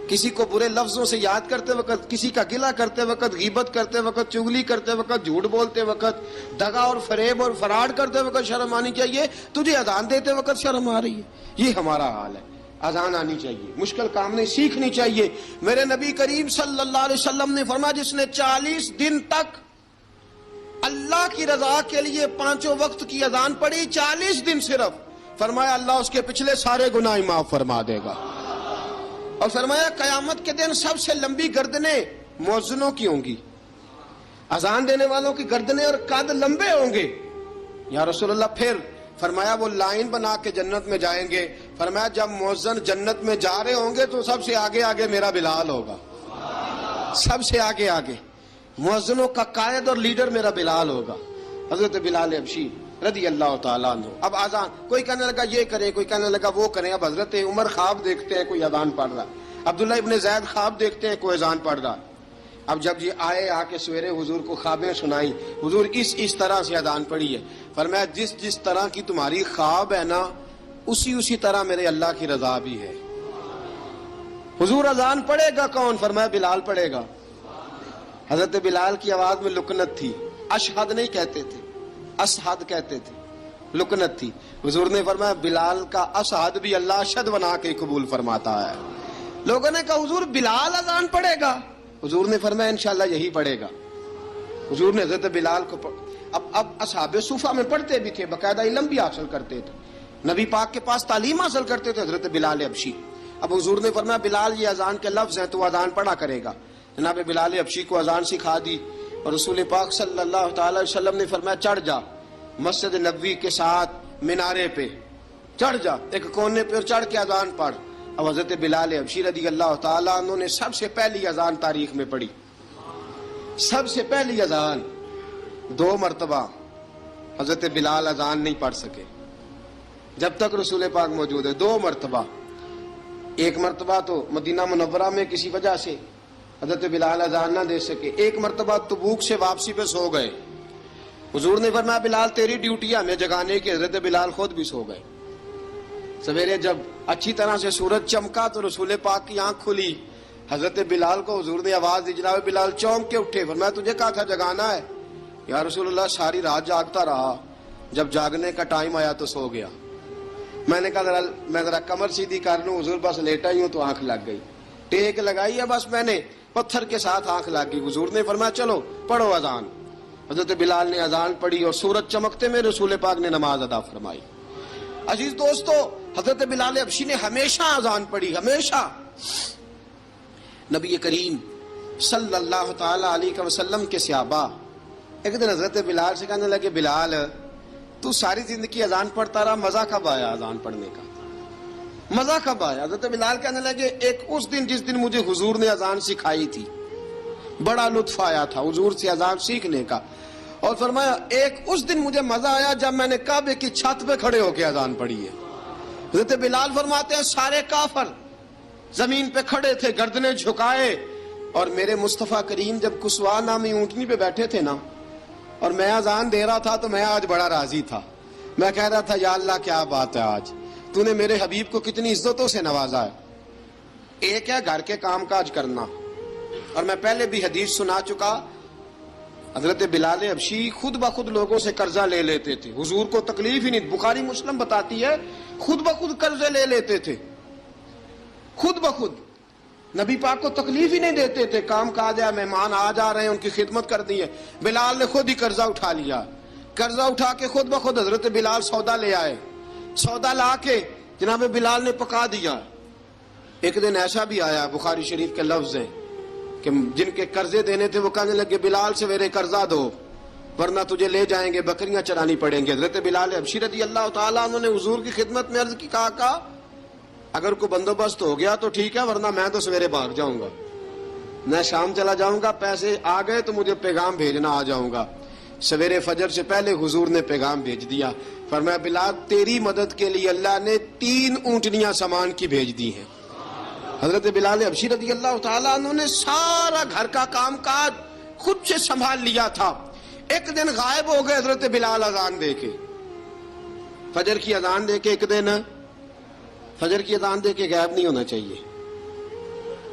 [SPEAKER 1] کسی کو برے لفظوں سے یاد کرتے وقت, کسی کا گلہ کرتے وقت, غیبت کرتے وقت, چغلی کرتے وقت, جھوٹ بولتے وقت, دغا اور فریب اور فراڈ کرتے وقت شرم آنی چاہیے. تجھے اذان دیتے وقت شرم آ رہی ہے. یہ ہمارا حال ہے. اذان آنی چاہیے, مشکل کام نہیں, سیکھنی چاہیے. میرے نبی کریم صلی اللہ علیہ وسلم نے فرمایا جس نے 40 دن تک اللہ کی رضا کے لیے 5 وقت کی اذان پڑھی, 40 دن صرف, فرمایا اللہ اس کے پچھلے سارے گناہ معاف فرما دے گا. اور فرمایا قیامت کے دن سب سے لمبی گردنیں مؤذنوں کی ہوں گی, اذان دینے والوں کی گردنیں اور قد لمبے ہوں گے. یا رسول اللہ پھر؟ فرمایا وہ لائن بنا کے جنت میں جائیں گے. فرمایا جب مؤذن جنت میں جا رہے ہوں گے تو سب سے آگے آگے میرا بلال ہوگا, سب سے آگے آگے مؤذنوں کا قائد اور لیڈر میرا بلال ہوگا, حضرت بلال حبشی رضی اللہ تعالیٰ عنہ. اب اذان کوئی کہنے لگا یہ کریں, کوئی کہنے لگا وہ کریں. اب حضرت عمر خواب دیکھتے ہیں کوئی اذان پڑھ رہا, عبداللہ ابن زید خواب دیکھتے ہیں کوئی اذان پڑھ رہا. اب جب یہ آئے آ کے سویرے حضور کو خوابیں سنائی, حضور اس طرح سے اذان پڑھی ہے. فرمایا جس طرح کی تمہاری خواب ہے نا اسی طرح میرے اللہ کی رضا بھی ہے. حضور اذان پڑھے گا کون؟ فرمایا بلال پڑھے گا. حضرت بلال کی آواز میں لکنت تھی, اشہد نہیں کہتے تھے, اسحد کہتے تھے, لکنت تھی. حضور نے فرمایا بلال کا اسحد بھی اللہ اشہد بنا کے قبول فرماتا ہے. لوگوں نے کہا حضور بلال اذان پڑھے گا؟ حضور نے فرمایا انشاءاللہ یہی پڑھے گا. حضور نے حضرت بلال کو اب اصحاب صوفہ میں پڑھتے بھی تھے, باقاعدہ علم بھی حاصل کرتے تھے, نبی پاک کے پاس تعلیم حاصل کرتے تھے حضرت بلال حبشی. اب حضور نے فرمایا بلال یہ اذان کے لفظ ہیں تو اذان پڑھا کرے گا. جناب بلال حبشی کو اذان سکھا دی اور رسول پاک صلی اللہ تعالی وسلم نے فرمایا چڑھ جا مسجد نبوی کے ساتھ مینارے پہ, چڑھ جا ایک کونے پہ اور چڑھ کے اذان پڑھ. اب حضرت بلال حبشی رضی اللہ تعالیٰ عنہ نے سب سے پہلی اذان تاریخ میں پڑھی, سب سے پہلی اذان. 2 مرتبہ حضرت بلال اذان نہیں پڑھ سکے جب تک رسول پاک موجود ہے. 2 مرتبہ, ایک مرتبہ تو مدینہ منورہ میں کسی وجہ سے حضرت بلال اذان نہ دے سکے, ایک مرتبہ تبوک سے واپسی پہ سو گئے. حضور نے فرمایا بلال تیری ڈیوٹی ہے ہمیں جگانے کی. حضرت بلال خود بھی سو گئے. سویرے جب اچھی طرح سے سورج چمکا تو رسول پاک کی آنکھ کھلی, حضرت بلال کو حضور نے آواز دی, جناب بلال چونک کے اٹھے. فرمایا تجھے کہا تھا جگانا ہے. یا رسول اللہ ساری رات جاگتا رہا, جب جاگنے کا ٹائم آیا تو سو گیا. میں نے کہا میں ذرا کمر سیدھی کر لوں. حضور بس لیٹا ہی ہوں تو آنکھ لگ گئی, ٹیک لگائی ہے بس میں نے, پتھر کے ساتھ آنکھ لگ گئی. حضور نے فرمایا چلو پڑھو اذان. حضرت بلال نے اذان پڑھی اور سورج چمکتے میں رسول پاک نے نماز ادا فرمائی. عزیز دوستو حضرت بلال حبشی نے ہمیشہ اذان پڑھی, ہمیشہ. نبی کریم صلی اللہ تعالی علیہ وسلم کے صحابہ ایک دن حضرت بلال سے کہنے لگے بلال تو ساری زندگی اذان پڑھتا رہا, مزہ کب آیا اذان پڑھنے کا, مزہ کب آیا؟ حضرت بلال کہنے لگے ایک اس دن جس دن مجھے حضور نے اذان سکھائی تھی بڑا لطف آیا تھا حضور سے اذان سیکھنے کا. اور فرمایا ایک اس دن مجھے مزہ آیا جب میں نے کعبے کی چھت پہ کھڑے ہو کے اذان پڑھی ہے. حضرت بلال فرماتے ہیں سارے کافر زمین پہ کھڑے تھے گردنیں جھکائے, اور میرے مصطفیٰ کریم جب کسوا نامی اونٹنی پہ بیٹھے تھے نا اور میں اذان دے رہا تھا تو میں آج بڑا راضی تھا. میں کہہ رہا تھا یا اللہ کیا بات ہے, آج تو نے میرے حبیب کو کتنی عزتوں سے نوازا ہے. ایک ہے گھر کے کام کاج کرنا, اور میں پہلے بھی حدیث سنا چکا, حضرت بلال حبشی خود بخود لوگوں سے قرضہ لے لیتے تھے, حضور کو تکلیف ہی نہیں. بخاری مسلم بتاتی ہے خود بخود قرضے لے لیتے تھے, خود بخود. نبی پاک کو تکلیف ہی نہیں دیتے تھے, کام کاج ہے, مہمان آ جا رہے ہیں, ان کی خدمت کر دی ہے. بلال نے خود ہی قرضہ اٹھا لیا, قرضہ اٹھا کے خود بخود حضرت بلال سودا لے آئے, سودا لا کے جناب بلال نے پکا دیا. ایک دن ایسا بھی آیا، بخاری شریف کے لفظ ہیں کہ جن کے قرضے دینے تھے وہ کہنے لگے بلال سویرے قرضہ دو ورنہ تجھے لے جائیں گے، بکریاں چرانی پڑیں گے۔ حضرت بلال حبشی رضی اللہ تعالیٰ عنہ نے حضور کی خدمت میں عرض کی، کہا اگر کوئی بندوبست ہو گیا تو ٹھیک ہے ورنہ میں تو سویرے بھاگ جاؤں گا، میں شام چلا جاؤں گا، پیسے آ گئے تو مجھے پیغام بھیجنا، آ جاؤں گا۔ سویرے فجر سے پہلے حضور نے پیغام بھیج دیا، فرمایا بلال تیری مدد کے لیے اللہ نے 3 اونٹنیاں سامان کی بھیج دی ہیں۔ حضرت بلال حبشی رضی اللہ تعالیٰ عنہ نے سارا گھر کا کام کاج خود سے سنبھال لیا تھا۔ ایک دن غائب ہو گئے حضرت بلال اذان دے کے، فجر کی اذان دے کے، ایک دن فجر کی اذان دے کے غائب نہیں ہونا چاہیے،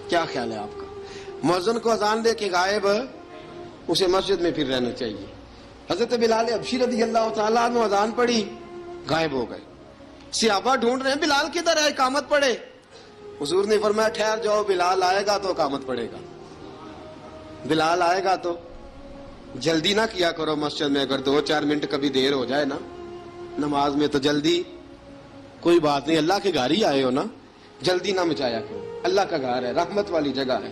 [SPEAKER 1] کیا خیال ہے آپ کا؟ مؤذن کو اذان دے کے غائب اسے مسجد میں پھر رہنا چاہیے۔ حضرت بلال حبشی رضی اللہ تعالیٰ عنہ اذان پڑھی، غائب ہو گئے۔ صحابہ ڈھونڈ رہے ہیں بلال کدھر ہے، اقامت پڑھے۔ حضور نے فرمایا ٹھہر جاؤ، بلال آئے گا تو اقامت پڑھے گا، بلال آئے گا تو جلدی نہ کیا کرو مسجد میں، اگر 2-4 منٹ کبھی دیر ہو جائے نا نماز میں تو جلدی کوئی بات نہیں، اللہ کے گھر ہی آئے ہو نا، جلدی نہ مچایا کرو، اللہ کا گھر ہے، رحمت والی جگہ ہے۔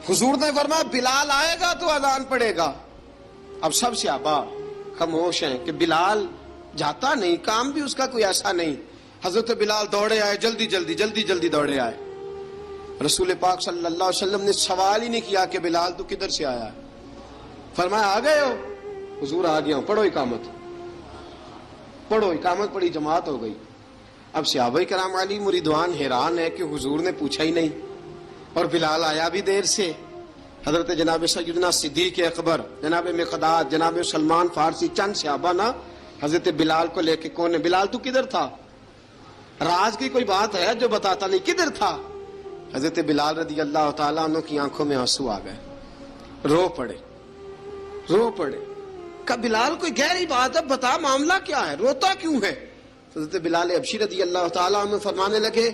[SPEAKER 1] حضور نے فرمایا بلال آئے گا تو اذان پڑے گا۔ اب سب صحابہ خاموش ہیں کہ بلال جاتا نہیں، کام بھی اس کا کوئی ایسا نہیں۔ حضرت بلال دوڑے آئے، جلدی جلدی جلدی جلدی دوڑے آئے۔ رسول پاک صلی اللہ علیہ وسلم نے سوال ہی نہیں کیا کہ بلال تو کدھر سے آیا ہے، فرمایا آ گئے ہو؟ حضور آ گیا ہوں، پڑھو اقامت، پڑھو اقامت پڑھی، جماعت ہو گئی۔ اب صحابہ کرام علی مریدوان حیران ہے کہ حضور نے پوچھا ہی نہیں اور بلال آیا بھی دیر سے۔ حضرت جناب سیدنا صدیق اکبر، جناب مقداد، جناب سلمان فارسی، چند صحابہ نا حضرت بلال کو لے کے، کون ہے بلال تو کدھر تھا؟ راز کی کوئی بات ہے جو بتاتا نہیں، کدھر تھا؟ حضرت بلال رضی اللہ تعالیٰ عنہ کی آنکھوں میں آنسو آ گئے، رو پڑے، رو پڑے۔ کہ بلال کوئی گہری بات ہے، بتا معاملہ کیا ہے، روتا کیوں ہے؟ حضرت بلال حبشی رضی اللہ تعالیٰ عنہ فرمانے لگے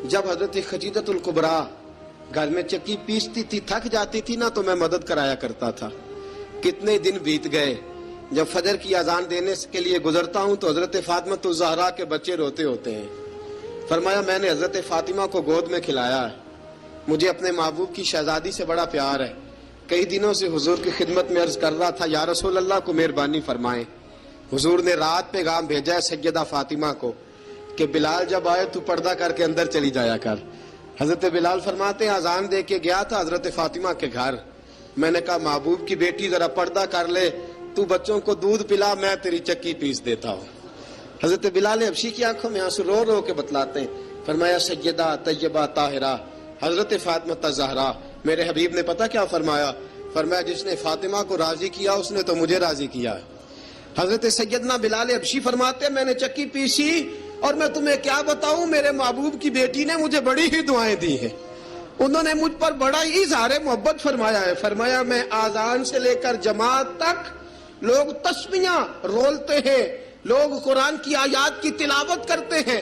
[SPEAKER 1] جب حضرت خدیجہ الکبریٰ گھر میں چکی پیستی تھی، تھک جاتی تھی نا تو میں مدد کرایا کرتا تھا۔ کتنے دن بیت گئے، جب فجر کی اذان دینے کے لیے گزرتا ہوں تو حضرت فاطمہ الزہرا کے بچے روتے ہوتے ہیں۔ فرمایا میں نے حضرت فاطمہ کو گود میں کھلایا ہے، مجھے اپنے محبوب کی شہزادی سے بڑا پیار ہے۔ کئی دنوں سے حضور کی خدمت میں عرض کر رہا تھا یا رسول اللہ کو مہربانی فرمائیں۔ حضور نے رات پیغام بھیجا ہے سیدہ فاطمہ کو کہ بلال جب آئے تو پردہ کر کے اندر چلی جایا کر۔ حضرت بلال فرماتے ہیں اذان دے کے گیا تھا حضرت فاطمہ کے گھر، میں نے کہا محبوب کی بیٹی ذرا پردہ کر لے، تو بچوں کو دودھ پلا، میں تیری چکی پیس دیتا ہوں۔ حضرت بلال حبشی کی آنکھوں میں آنسو رو رو کے بتلاتے ہیں، فرمایا سیدہ طیبہ طاہرہ حضرت فاطمہ الزہرا، میرے حبیب نے پتہ کیا فرمایا؟ فرمایا جس نے فاطمہ کو راضی کیا اس نے تو مجھے راضی کیا ہے۔ حضرت سیدنا بلال حبشی فرماتے ہیں میں نے چکی پیسی اور میں تمہیں کیا بتاؤں، میرے محبوب کی بیٹی نے مجھے بڑی ہی دعائیں دی ہیں، انہوں نے مجھ پر بڑا ہی اظہار محبت فرمایا ہے۔ فرمایا میں آذان سے لے کر جماعت تک لوگ تسبیحاں رولتے ہیں، لوگ قرآن کی آیات کی تلاوت کرتے ہیں،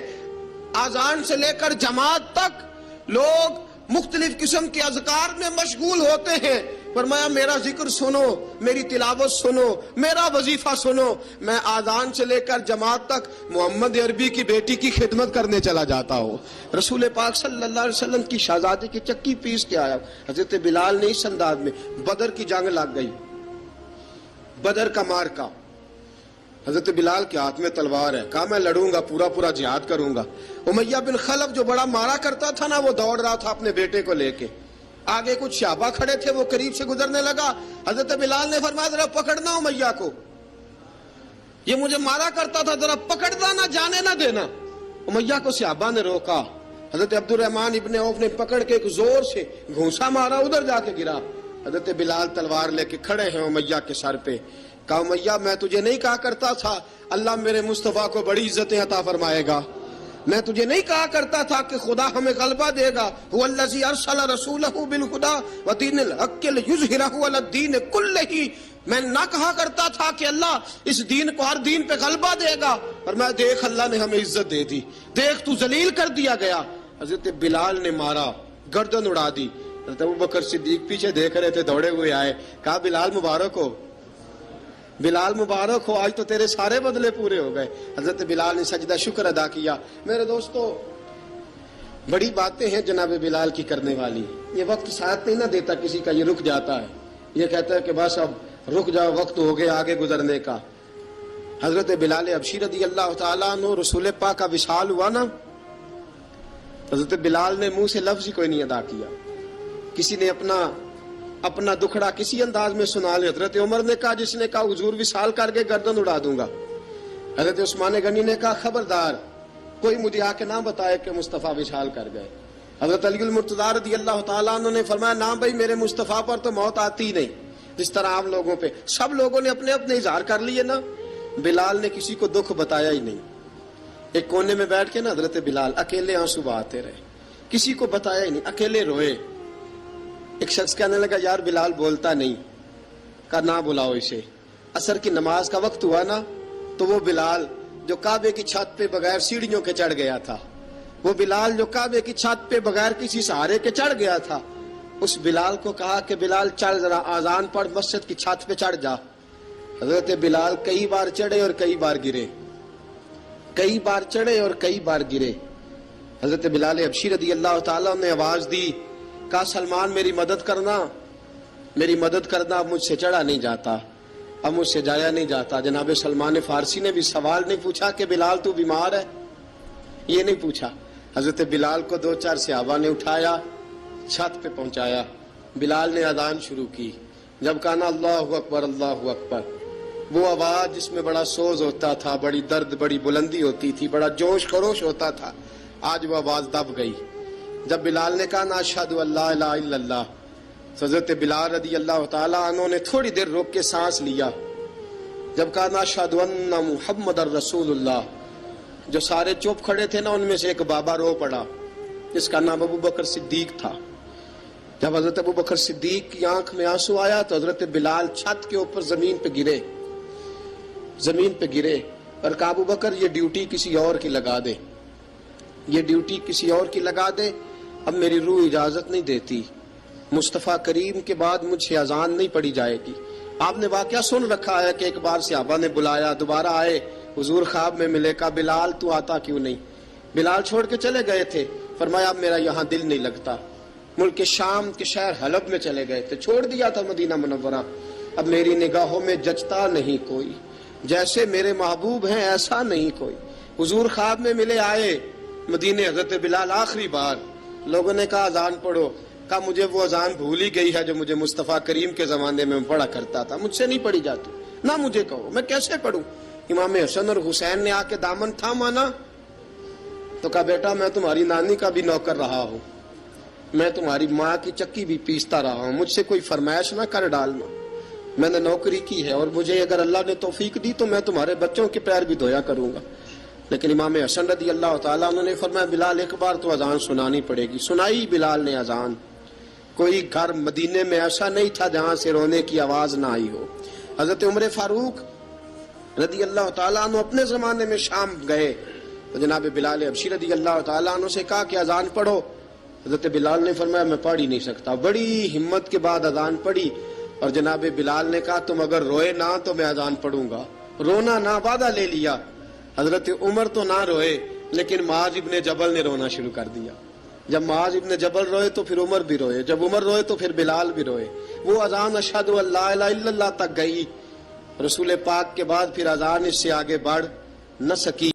[SPEAKER 1] آذان سے لے کر جماعت تک لوگ مختلف قسم کے اذکار میں مشغول ہوتے ہیں۔ فرمایا میرا ذکر سنو، میری تلاوت سنو، میرا وظیفہ سنو، میں آذان سے لے کر جماعت تک محمد عربی کی بیٹی کی خدمت کرنے چلا جاتا ہوں۔ رسول پاک صلی اللہ علیہ وسلم کی شہزادی کی چکی پیس کے آیا۔ حضرت بلال نے اس انداز میں، بدر کی جنگ لگ گئی، بدر کا مارکا، حضرت بلال کے ہاتھ میں تلوار ہے، کہا میں لڑوں گا، پورا پورا جہاد کروں گا۔ امیہ بن خلف جو بڑا مارا کرتا تھا نا وہ دوڑ رہا تھا اپنے بیٹے کو لے کے، آگے کچھ صحابہ کھڑے تھے، وہ قریب سے گزرنے لگا، حضرت بلال نے فرمایا ذرا پکڑنا امیہ کو، یہ مجھے مارا کرتا تھا، ذرا پکڑنا، نہ جانے نہ دینا۔ امیہ کو صحابہ نے روکا، حضرت عبد الرحمن ابن عوف نے پکڑ کے ایک زور سے گھونسا مارا، ادھر جا کے گرا۔ حضرت بلال تلوار لے کے کھڑے ہیں امیہ کے سر پہ، کہا امیہ میں تجھے نہیں کہا کرتا تھا اللہ میرے مصطفیٰ کو بڑی عزتیں عطا فرمائے گا، میں تجھے نہیں کہا کرتا تھا کہ خدا ہمیں غلبہ دے گا، هو الذی ارسل رسولہ بالہدی ودین الحق لیظہرہ علی الدین کلہ، میں نہ کہا کرتا تھا کہ اللہ اس دین کو ہر دین پہ غلبہ دے گا، اور میں دیکھ اللہ نے ہمیں عزت دے دی، دیکھ تو ذلیل کر دیا گیا۔ حضرت بلال نے مارا، گردن اڑا دی۔ حضرت ابوبکر صدیق پیچھے دیکھ رہے تھے، دوڑے ہوئے آئے، کہا بلال مبارک ہو، بلال مبارک ہو، آج تو تیرے سارے بدلے پورے ہو گئے۔ حضرت بلال نے سجدہ شکر ادا کیا۔ میرے دوستو بڑی باتیں ہیں جناب بلال کی کرنے والی. یہ وقت ساتھ نہیں نہ دیتا کسی کا, یہ رک جاتا ہے, یہ کہتا ہے کہ بس اب رک جاؤ, وقت ہو گیا آگے گزرنے کا. حضرت بلال حبشی رضی اللہ تعالیٰ عنہ رسول پاک کا وصال ہوا نا, حضرت بلال نے منہ سے لفظ ہی کوئی نہیں ادا کیا. کسی نے اپنا دکھڑا کسی انداز میں سنا لیا. حضرت عمر نے کہا, جس نے کہا حضور وصال کر کے گردن اڑا دوں گا. حضرت عثمان غنی نے کہا خبردار کوئی مجھے آ کے نہ بتائے کہ مصطفیٰ وصال کر گئے. حضرت علی المرتضیٰ رضی اللہ تعالیٰ عنہ نے فرمایا نہ بھائی, میرے مصطفیٰ پر تو موت آتی نہیں جس طرح عام لوگوں پہ. سب لوگوں نے اپنے اپنے اظہار کر لیے نا, بلال نے کسی کو دکھ بتایا ہی نہیں. ایک کونے میں بیٹھ کے نا حضرت بلال اکیلے آنسو بہاتے رہے, کسی کو بتایا ہی نہیں, اکیلے روئے. ایک شخص کہنے لگا یار بلال بولتا نہیں. کہا نہ بلاؤ اسے. عصر کی نماز کا وقت ہوا نا, تو وہ بلال جو کعبے کی چھت پہ بغیر سیڑھیوں کے چڑھ گیا تھا, وہ بلال جو کعبے کی چھت پہ بغیر کسی سہارے کے چڑھ گیا تھا, اس بلال کو کہا کہ بلال چل ذرا آذان پڑھ, مسجد کی چھت پہ چڑھ جا. حضرت بلال کئی بار چڑھے اور کئی بار گرے, کئی بار چڑھے اور کئی بار گرے. حضرت بلال حبشی رضی اللہ تعالیٰ نے آواز دی, کہا سلمان میری مدد کرنا, میری مدد کرنا, اب مجھ سے چڑھا نہیں جاتا, اب مجھ سے جایا نہیں جاتا. جناب سلمان فارسی نے بھی سوال نہیں پوچھا کہ بلال تو بیمار ہے, یہ نہیں پوچھا. حضرت بلال کو 2-4 صحابہ نے اٹھایا, چھت پہ پہنچایا. بلال نے اذان شروع کی. جب کہا نا اللہ اکبر اللہ اکبر, وہ آواز جس میں بڑا سوز ہوتا تھا, بڑی درد, بڑی بلندی ہوتی تھی, بڑا جوش خروش ہوتا تھا, آج وہ آواز دب گئی. جب بلال نے کہا نا اشہد ان لا الہ الا اللہ, حضرت بلال رضی اللہ تعالیٰ عنہ نے تھوڑی دیر روک کے سانس لیا. جب کہا نا اشہد ان محمد الرسول اللہ, جو سارے چپ کھڑے تھے نا ان میں سے ایک بابا رو پڑا جس کا نام ابو بکر صدیق تھا. جب حضرت ابو بکر صدیق کی آنکھ میں آنسو آیا تو حضرت بلال چھت کے اوپر زمین پہ گرے, زمین پہ گرے, اور کہا ابو بکر یہ ڈیوٹی کسی اور کی لگا دے, یہ ڈیوٹی کسی اور کی لگا دے, اب میری روح اجازت نہیں دیتی, مصطفیٰ کریم کے بعد مجھ سے اذان نہیں پڑھی جائے گی. آپ نے واقعہ سن رکھا ہے کہ ایک بار صحابہ نے بلایا, دوبارہ آئے, حضور خواب میں ملے, کہا بلال تو آتا کیوں نہیں. بلال چھوڑ کے چلے گئے تھے, فرمایا اب میرا یہاں دل نہیں لگتا. ملک شام کے شہر حلب میں چلے گئے تھے, چھوڑ دیا تھا مدینہ منورہ, اب میری نگاہوں میں جچتا نہیں کوئی, جیسے میرے محبوب ہیں ایسا نہیں کوئی. حضور خواب میں ملے, آئے مدینے. حضرت بلال آخری بار, لوگوں نے کہا اذان پڑھو, کہا مجھے وہ اذان بھول ہی گئی ہے جو مجھے مصطفیٰ کریم کے زمانے میں پڑھا کرتا تھا, مجھ سے نہیں پڑھی جاتی, نہ مجھے کہو, میں کیسے پڑھوں. امام حسن اور حسین نے آ کے دامن تھاما نا, تو کہا بیٹا میں تمہاری نانی کا بھی نوکر رہا ہوں, میں تمہاری ماں کی چکی بھی پیستا رہا ہوں, مجھ سے کوئی فرمائش نہ کر ڈالنا, میں نے نوکری کی ہے, اور مجھے اگر اللہ نے توفیق دی تو میں تمہارے بچوں کے پیر بھی دھویا کروں گا. لیکن امام حسن رضی اللہ تعالیٰ عنہ نے فرمایا بلال ایک بار تو اذان سنانی پڑے گی. سنائی بلال نے اذان. کوئی گھر مدینے میں ایسا نہیں تھا جہاں سے رونے کی آواز نہ آئی ہو. حضرت عمر فاروق رضی اللہ تعالیٰ عنہ اپنے زمانے میں شام گئے تو جناب بلال حبشی رضی اللہ تعالیٰ عنہ سے کہا کہ اذان پڑھو. حضرت بلال نے فرمایا میں پڑھ ہی نہیں سکتا. بڑی ہمت کے بعد اذان پڑھی, اور جناب بلال نے کہا تم اگر روئے نہ تو میں اذان پڑھوں گا. رونا نہ, وعدہ لے لیا. حضرت عمر تو نہ روئے, لیکن معاذ ابن جبل نے رونا شروع کر دیا. جب معاذ ابن جبل روئے تو پھر عمر بھی روئے, جب عمر روئے تو پھر بلال بھی روئے. وہ اذان اشہد ان لا الہ الا اللہ تک گئی. رسول پاک کے بعد پھر اذان اس سے آگے بڑھ نہ سکی.